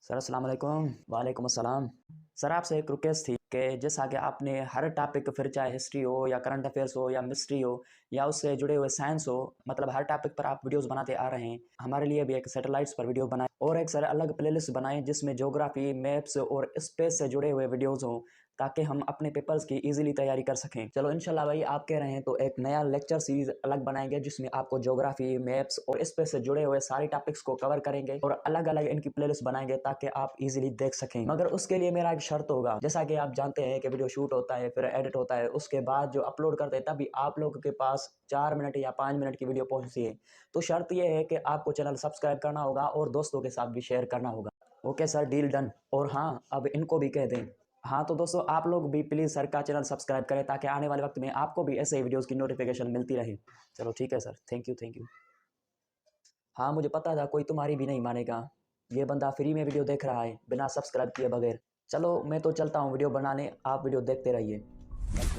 Sir अस्सलाम वालेकुम। वालेकुम अस्सलाम। सर आपसे एक रिक्वेस्ट थी कि जैसा कि आपने हर टॉपिक फिर चाहे हिस्ट्री हो या करंट अफेयर्स हो या मिस्ट्री हो या उससे जुड़े हुए साइंस हो, मतलब हर टॉपिक पर आप वीडियोस बनाते आ रहे हैं। हमारे लिए भी एक सैटेलाइट्स पर वीडियो बनाएं और एक सर अलग प्लेलिस्ट बनाएं जिसमें ज्योग्राफी, मैप्स और स्पेस से जुड़े हुए वीडियोस हों, ताकि हम अपने पेपर्स की इजीली तैयारी कर सकें। चलो इंशाल्लाह भाई, आप कह रहे हैं तो एक नया लेक्चर सीरीज अलग बनाएंगे जिसमें आपको ज्योग्राफी, मैप्स और स्पेस से जुड़े हुए सारे टॉपिक्स को कवर करेंगे और अलग अलग इनकी प्लेलिस्ट बनाएंगे ताकि आप इजीली देख सकें। मगर उसके लिए मेरा एक शर्त होगा, जैसा कि आप जानते हैं कि वीडियो शूट होता है, फिर एडिट होता है, उसके बाद जो अपलोड करते हैं तभी आप लोगों के पास 4 मिनट या 5 मिनट की वीडियो पहुंचती है। तो शर्त यह है कि आपको चैनल सब्सक्राइब करना होगा और दोस्तों के साथ भी शेयर करना होगा। Okay sir, deal done. और हाँ, अब इनको भी कह दें। हाँ तो दोस्तों, आप लोग भी प्लीज़ सर का चैनल सब्सक्राइब करें ताकि आने वाले वक्त में आपको भी ऐसे ही वीडियोस की नोटिफिकेशन मिलती रहे। चलो ठीक है sir, thank you thank you. हाँ मुझे पता था कोई तुम्हारी भी नहीं मानेगा, ये बंदा फ्री में वीडियो देख रहा है बिना सब्सक्राइब किए बगैर। चलो मैं तो चलता हूँ वीडियो बनाने, आप वीडियो देखते रहिए।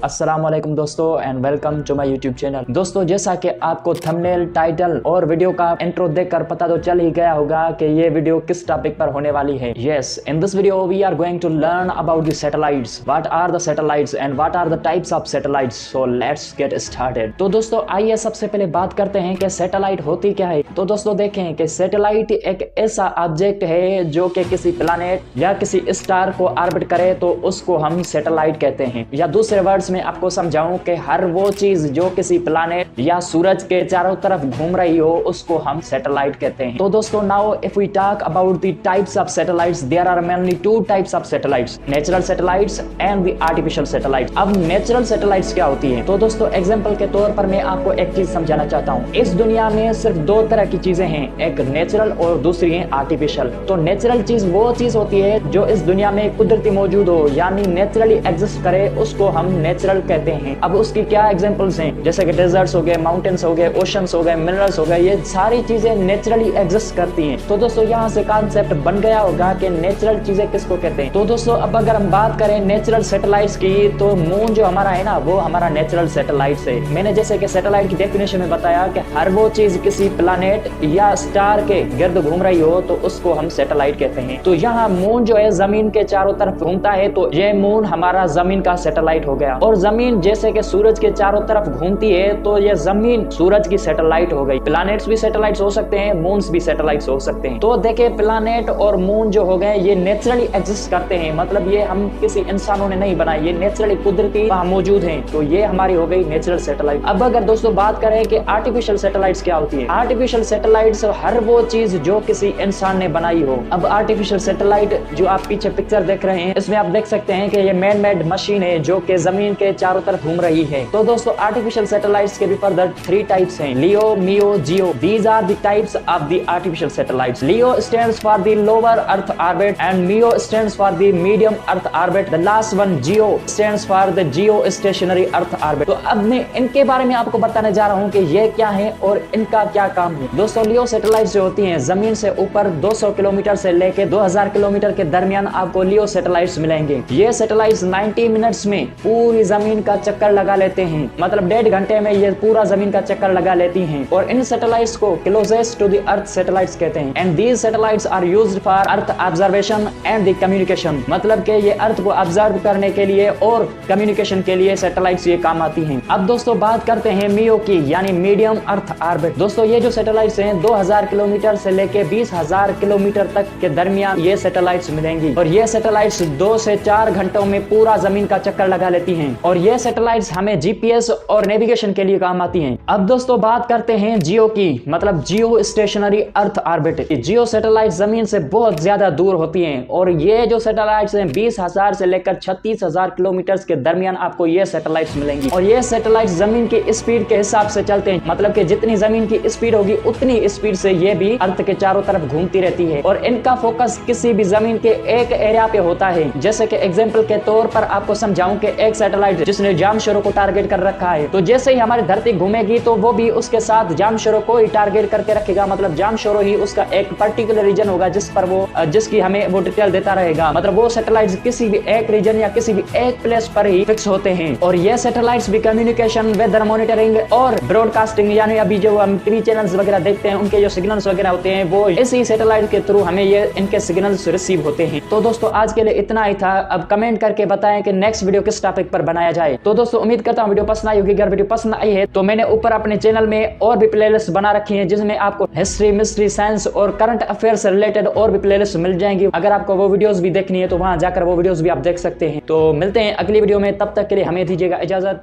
अस्सलाम वालेकुम दोस्तों and welcome to my YouTube channel. दोस्तों जैसा कि आपको थंबनेल, टाइटल और वीडियो का इंट्रो देखकर पता तो चल ही गया होगा कि ये वीडियो किस टॉपिक पर होने वाली है। Yes, in this video we are going to learn about the satellites, what are the satellites and what are the types of satellites. So let's get started. तो दोस्तों आइए सबसे पहले बात करते हैं कि सैटेलाइट होती क्या है। तो दोस्तों देखें कि सैटेलाइट एक ऐसा ऑब्जेक्ट है जो कि किसी प्लैनेट या किसी स्टार को ऑर्बिट करे तो उसको हम सैटेलाइट कहते हैं। या दूसरे वर्ड्स में आपको समझाऊं कि हर वो चीज जो किसी प्लैनेट या सूरज के चारों तरफ घूम रही हो उसको हम सैटेलाइट कहते हैं। तो दोस्तों now if we talk about the types of satellites, there are mainly two types of satellites, natural satellites and the artificial satellites. अब नेचुरल सैटेलाइट्स क्या होती है? तो दोस्तों एग्जांपल के तौर पर मैं आपको एक चीज समझाना चाहता हूं। इस दुनिया में सिर्फ दो तरह की चीजें हैं, एक नेचुरल और दूसरी है आर्टिफिशियल। तो नेचुरल चीज वो चीज होती है जो इस दुनिया में कुदरती मौजूद हो, यानी नेचुरली एग्जिस्ट करे, उसको हम नेचुरल कहते हैं। अब उसकी क्या एग्जांपल्स हैं, जैसे कि डेजर्ट्स हो गए, माउंटेन्स हो गए, ओशंस हो गए, मिनरल्स हो गए, ये सारी चीजें नेचुरली एग्जिस्ट करती हैं। तो दोस्तों यहाँ से कॉन्सेप्ट बन गया होगा कि नेचुरल चीजें किसको कहते हैं। तो दोस्तों अब अगर हम बात करें नेचुरल सैटेलाइट्स की, तो मून जो हमारा है ना, वो हमारा नेचुरल सैटेलाइट है। मैंने जैसे कि सैटेलाइट की डेफिनेशन में बताया कि हर वो चीज किसी प्लैनेट या स्टार के गिर्द घूम रही हो तो उसको हम सैटेलाइट कहते हैं। तो यहाँ मून जो है जमीन के चारों तरफ घूमता है, तो ये मून हमारा जमीन का सैटेलाइट हो गया। और जमीन जैसे कि सूरज के चारों तरफ घूमती है तो ये जमीन सूरज की सैटेलाइट हो गई। प्लैनेट्स भी सैटेलाइट्स हो सकते हैं, मून्स भी सैटेलाइट्स हो सकते हैं। तो देखिए प्लैनेट और मून जो हो गए ये नेचुरली एग्जिस्ट करते हैं, मतलब ये हम किसी इंसानों ने नहीं बनाए, ये नेचुरली कुदरती मौजूद हैं। तो ये हमारी हो गई नेचुरल सैटेलाइट। अब अगर दोस्तों बात करें कि आर्टिफिशियल सैटेलाइट्स क्या होती है। आर्टिफिशियल सैटेलाइट्स हर वो चीज जो किसी इंसान ने बनाई हो। अब आर्टिफिशियल सैटेलाइट जो आप पीछे पिक्चर देख रहे हैं, इसमें आप देख सकते हैं कि ये मैन मेड मशीन है जो कि जमीन के चारों तरफ घूम रही है। तो दोस्तों आर्टिफिशियल सैटेलाइट्स के भी फर्दर 3 टाइप्स हैं, LEO, MEO, GEO. These are the types of the artificial satellites. LEO stands for the lower earth orbit and MEO stands for the medium earth orbit. The last one GEO stands for the geostationary earth orbit. तो अब मैं इनके बारे में आपको बताने जा रहा हूं कि ये क्या है और इनका क्या काम है। दोस्तों लियो सैटेलाइट्स जो होती हैं जमीन से ऊपर 200 किलोमीटर से लेके 2000 किलोमीटर के दरमियान आपको लियो सैटेलाइट्स मिलेंगे। ये सैटेलाइट्स 90 मिनट्स में पूरी जमीन का चक्कर लगा लेते हैं, मतलब 1.5 घंटे में ये पूरा जमीन का चक्कर लगा लेती हैं। और इन सैटेलाइट्स को closest to the earth satellites कहते हैं। And these satellites are used for earth observation and the communication, मतलब कि ये अर्थ को ऑब्जर्व करने के लिए और कम्युनिकेशन के लिए सैटेलाइट्स ये काम आती हैं। अब दोस्तों बात करते हैं मियो की, यानी मीडियम अर्थ ऑर्बिट। दोस्तों ये जो सैटेलाइट्स हैं 2000 किलोमीटर से लेके 20,000 किलोमीटर तक के दरमियान ये सैटेलाइट्स मिलेंगी। और ये सैटेलाइट्स 2 से 4 घंटों में पूरा जमीन का चक्कर लगा लेती हैं। और ये सैटेलाइट्स हमें जीपीएस और नेविगेशन के लिए काम आती हैं। अब दोस्तों बात करते हैं जियो की, मतलब जियो स्टेशनरी अर्थ ऑर्बिट। जियो सैटेलाइट जमीन से बहुत ज्यादा दूर होती हैं और ये जो सैटेलाइट्स हैं 20,000 से लेकर 36,000 किलोमीटर के दरमियान आपको ये सैटेलाइट्स मिलेंगी। और ये सैटेलाइट्स जमीन की स्पीड के हिसाब से चलते हैं, मतलब कि जितनी जमीन की स्पीड होगी उतनी स्पीड से ये भी अर्थ के चारों तरफ घूमती रहती है। और इनका फोकस किसी भी जमीन के एक एरिया पे होता है। जैसे कि एग्जाम्पल के तौर पर आपको समझाऊं कि एक सैटेलाइट जिसने जामशोरो को टारगेट कर रखा है। तो जैसे ही हमारी धरती घूमेगी तो वो भी उसके साथ जामशोरो को ही टारगेट करके रखेगा, मतलब जामशोरो ही उसका एक पर्टिकुलर रीजन होगा जिस पर वो जिसकी हमें वो डिटेल देता रहेगा। मतलब वो सैटेलाइट किसी भी एक रीजन या किसी भी एक प्लेस पर ही फिक्स होते हैं और ये सैटेलाइट्स भी कम्युनिकेशन, वेदर मॉनिटरिंग और ब्रॉडकास्टिंग, यानी अभी जो हम टीवी चैनल्स वगैरह देखते हैं उनके जो सिग्नल्स वगैरह होते हैं वो इसी सैटेलाइट के थ्रू हमें ये इनके सिग्नल्स रिसीव होते हैं। तो दोस्तों आज के लिए इतना ही था। अब कमेंट करके बताएं कि नेक्स्ट वीडियो किस टॉपिक पर बनाया जाए। तो दोस्तों उम्मीद करता हूं वीडियो पसंद आई होगी। अगर वीडियो पसंद आई है तो मैंने ऊपर अपने चैनल में और भी प्लेलिस्ट बना रखी है जिसमें आपको हिस्ट्री, मिस्ट्री, साइंस और करंट अफेयर से रिलेटेड और भी प्लेलिस्ट मिल जाएंगी। अगर आपको वो वीडियोस भी देखनी है तो वहां जाकर वो वीडियोस भी आप देख सकते हैं। तो मिलते हैं अगली वीडियो में, तब तक के लिए हमें दीजिएगा इजाजत।